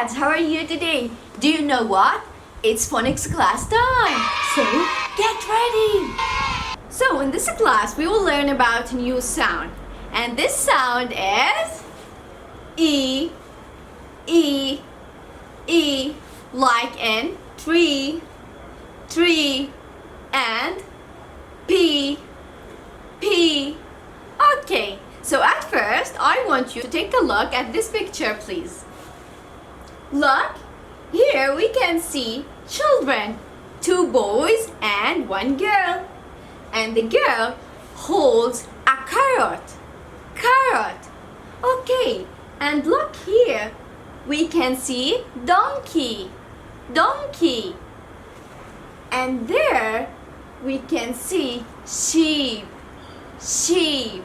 kids, how are you today? Do you know what? It's phonics class time. So, get ready. So, in this class, we will learn about a new sound. And this sound is E, E, E, like in tree, tree, and P, P. Okay, so at first, I want you to take a look at this picture, please. Look, here we can see children, 2 boys and 1 girl. And the girl holds a carrot. Carrot. Okay, and look here, we can see donkey. Donkey. And there we can see sheep. Sheep.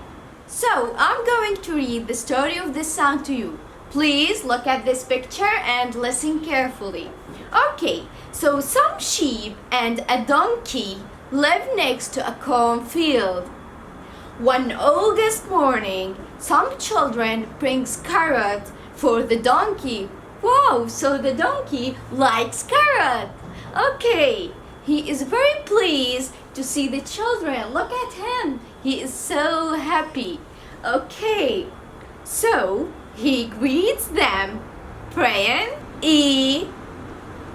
So I'm going to read the story of this sound to you. Please look at this picture and listen carefully. Okay, so some sheep and a donkey live next to a cornfield. One August morning, some children brings carrot for the donkey. Wow, so the donkey likes carrot. Okay, he is very pleased to see the children. Look at him. He is so happy. Okay, so he greets them, praying E,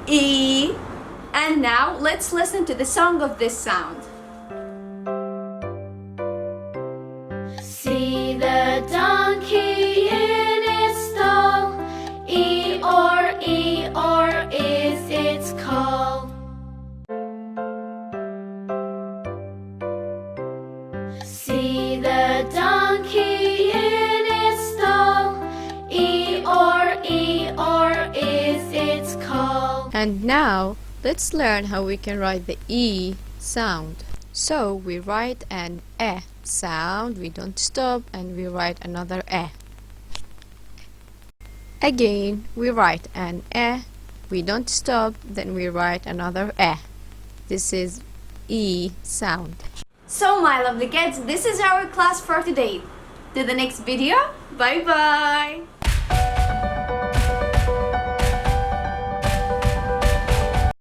E. And now let's listen to the song of this sound. See the donkey in its stall, E or is its call. See the donkey in its stall, E or is its call. And now let's learn how we can write the E sound. So we write an E sound, we don't stop, and we write another E. Again, we write an E, we don't stop, then we write another E. This is E sound. So my lovely kids, this is our class for today. To the next video, bye bye.